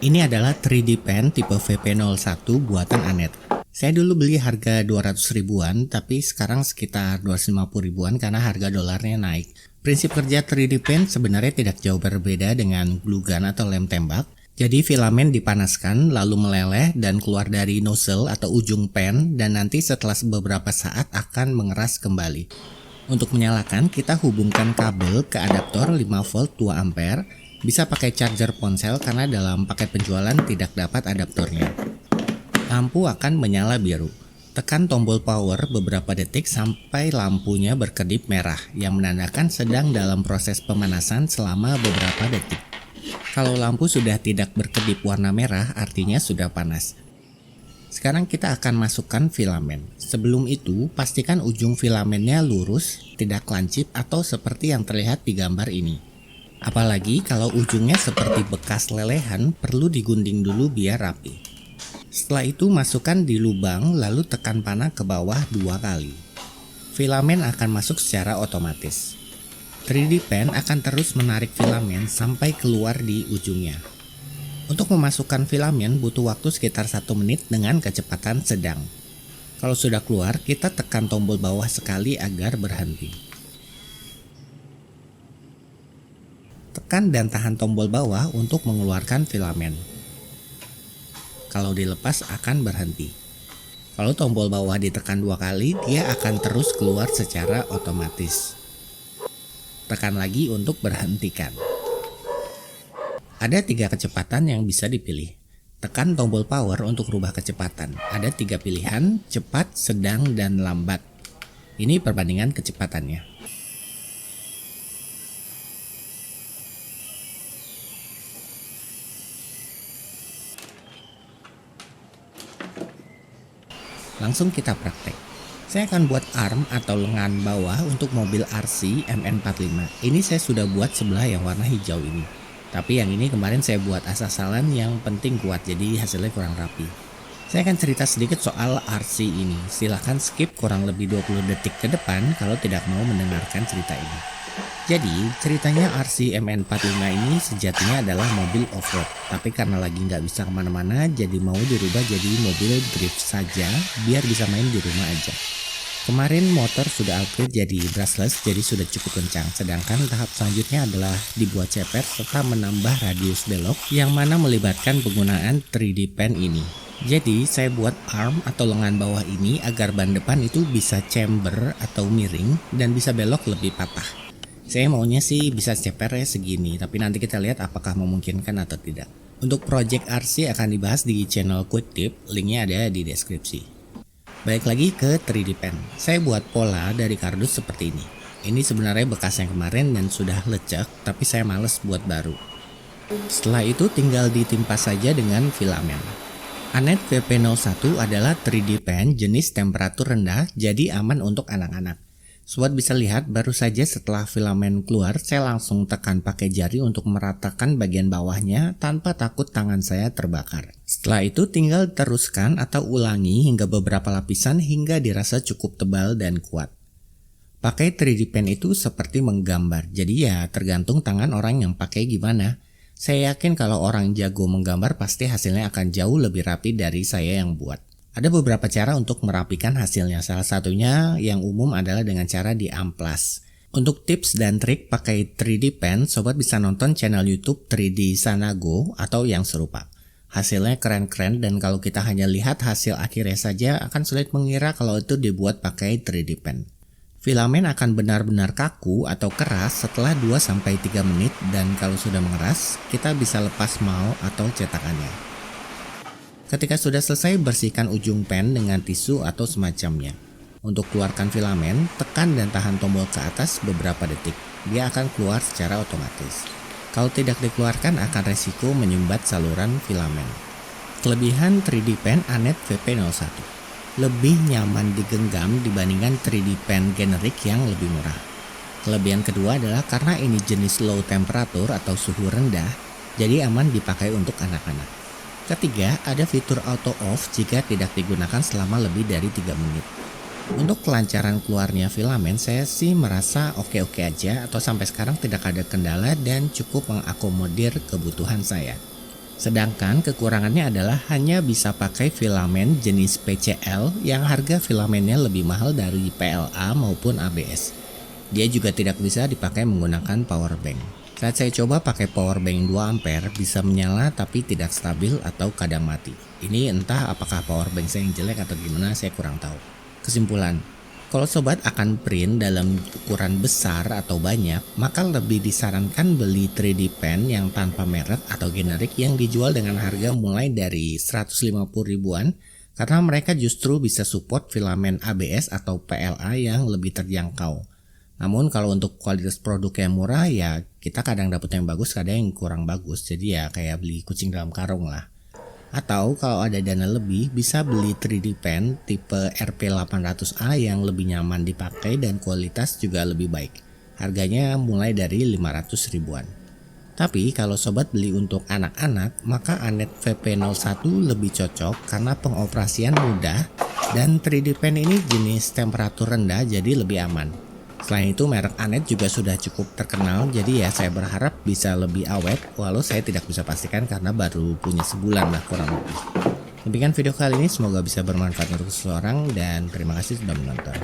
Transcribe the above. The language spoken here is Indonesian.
Ini adalah 3D pen tipe VP01 buatan Anet. Saya dulu beli harga 200 ribuan, tapi sekarang sekitar 250 ribuan karena harga dolarnya naik. Prinsip kerja 3D pen sebenarnya tidak jauh berbeda dengan glue gun atau lem tembak. Jadi filamen dipanaskan lalu meleleh dan keluar dari nozzle atau ujung pen, dan nanti setelah beberapa saat akan mengeras kembali. Untuk menyalakan, kita hubungkan kabel ke adaptor 5 volt 2 ampere. Bisa pakai charger ponsel karena dalam paket penjualan tidak dapat adaptornya. Lampu akan menyala biru. Tekan tombol power beberapa detik sampai lampunya berkedip merah yang menandakan sedang dalam proses pemanasan selama beberapa detik. Kalau lampu sudah tidak berkedip warna merah, artinya sudah panas. Sekarang kita akan masukkan filamen. Sebelum itu, pastikan ujung filamennya lurus, tidak lancip atau seperti yang terlihat di gambar ini. Apalagi kalau ujungnya seperti bekas lelehan, perlu digunding dulu biar rapi. Setelah itu masukkan di lubang lalu tekan panah ke bawah 2 kali. Filamen akan masuk secara otomatis. 3D pen akan terus menarik filamen sampai keluar di ujungnya. Untuk memasukkan filamen butuh waktu sekitar 1 menit dengan kecepatan sedang. Kalau sudah keluar, kita tekan tombol bawah sekali agar berhenti. Tekan dan tahan tombol bawah untuk mengeluarkan filamen. Kalau dilepas akan berhenti. Kalau tombol bawah ditekan 2 kali, dia akan terus keluar secara otomatis. Tekan lagi untuk berhentikan. Ada 3 kecepatan yang bisa dipilih. Tekan tombol power untuk rubah kecepatan. Ada 3 pilihan, cepat, sedang, dan lambat. Ini perbandingan kecepatannya. Langsung kita praktek. Saya akan buat arm atau lengan bawah untuk mobil RC MN45. Ini saya sudah buat sebelah yang warna hijau ini. Tapi yang ini kemarin saya buat asal-asalan, yang penting kuat, jadi hasilnya kurang rapi. Saya akan cerita sedikit soal RC ini. Silahkan skip kurang lebih 20 detik ke depan kalau tidak mau mendengarkan cerita ini. Jadi ceritanya RC MN45 ini sejatinya adalah mobil off-road, tapi karena lagi nggak bisa kemana-mana jadi mau dirubah jadi mobil drift saja biar bisa main di rumah aja. Kemarin motor sudah upgrade jadi brushless, jadi sudah cukup kencang, sedangkan tahap selanjutnya adalah dibuat ceper serta menambah radius belok yang mana melibatkan penggunaan 3D pen ini. Jadi saya buat arm atau lengan bawah ini agar ban depan itu bisa chamber atau miring dan bisa belok lebih patah. Saya maunya sih bisa cepernya segini, tapi nanti kita lihat apakah memungkinkan atau tidak. Untuk project RC akan dibahas di channel Quick Tip, linknya ada di deskripsi. Balik lagi ke 3D pen. Saya buat pola dari kardus seperti ini. Ini sebenarnya bekas yang kemarin dan sudah lecek, tapi saya males buat baru. Setelah itu tinggal ditimpa saja dengan filamen. Anet VP01 adalah 3D pen jenis temperatur rendah, jadi aman untuk anak-anak. Sobat bisa lihat, baru saja setelah filamen keluar, saya langsung tekan pakai jari untuk meratakan bagian bawahnya tanpa takut tangan saya terbakar. Setelah itu tinggal teruskan atau ulangi hingga beberapa lapisan hingga dirasa cukup tebal dan kuat. Pakai 3D pen itu seperti menggambar, jadi ya tergantung tangan orang yang pakai gimana. Saya yakin kalau orang jago menggambar pasti hasilnya akan jauh lebih rapi dari saya yang buat. Ada beberapa cara untuk merapikan hasilnya, salah satunya yang umum adalah dengan cara diamplas. Untuk tips dan trik pakai 3D pen, sobat bisa nonton channel YouTube 3D Sanago atau yang serupa. Hasilnya keren-keren dan kalau kita hanya lihat hasil akhirnya saja akan sulit mengira kalau itu dibuat pakai 3D pen. Filamen akan benar-benar kaku atau keras setelah 2-3 menit dan kalau sudah mengeras, kita bisa lepas mau atau cetakannya. Ketika sudah selesai, bersihkan ujung pen dengan tisu atau semacamnya. Untuk keluarkan filamen, tekan dan tahan tombol ke atas beberapa detik. Dia akan keluar secara otomatis. Kalau tidak dikeluarkan akan resiko menyumbat saluran filamen. Kelebihan 3D pen Anet VP01. Lebih nyaman digenggam dibandingkan 3D pen generik yang lebih murah. Kelebihan kedua adalah karena ini jenis low temperatur atau suhu rendah, jadi aman dipakai untuk anak-anak. Ketiga, ada fitur auto off jika tidak digunakan selama lebih dari 3 menit. Untuk kelancaran keluarnya filamen, saya sih merasa oke-oke aja atau sampai sekarang tidak ada kendala dan cukup mengakomodir kebutuhan saya. Sedangkan kekurangannya adalah hanya bisa pakai filamen jenis PCL yang harga filamennya lebih mahal dari PLA maupun ABS. Dia juga tidak bisa dipakai menggunakan power bank. Saat saya coba pakai power bank 2 ampere bisa menyala tapi tidak stabil atau kadang mati. Ini entah apakah power bank saya yang jelek atau gimana, saya kurang tahu. Kesimpulan, kalau sobat akan print dalam ukuran besar atau banyak, maka lebih disarankan beli 3D pen yang tanpa merek atau generik yang dijual dengan harga mulai dari 150 ribuan karena mereka justru bisa support filamen ABS atau PLA yang lebih terjangkau. Namun kalau untuk kualitas produk yang murah ya kita kadang dapat yang bagus, kadang yang kurang bagus. Jadi ya kayak beli kucing dalam karung lah. Atau kalau ada dana lebih bisa beli 3D pen tipe RP800A yang lebih nyaman dipakai dan kualitas juga lebih baik. Harganya mulai dari 500 ribuan. Tapi kalau sobat beli untuk anak-anak, maka Anet VP01 lebih cocok karena pengoperasian mudah dan 3D pen ini jenis temperatur rendah jadi lebih aman. Selain itu merek Anet juga sudah cukup terkenal, jadi ya saya berharap bisa lebih awet walau saya tidak bisa pastikan karena baru punya sebulan lah kurang lebih. Demikian video kali ini, semoga bisa bermanfaat untuk seseorang dan terima kasih sudah menonton.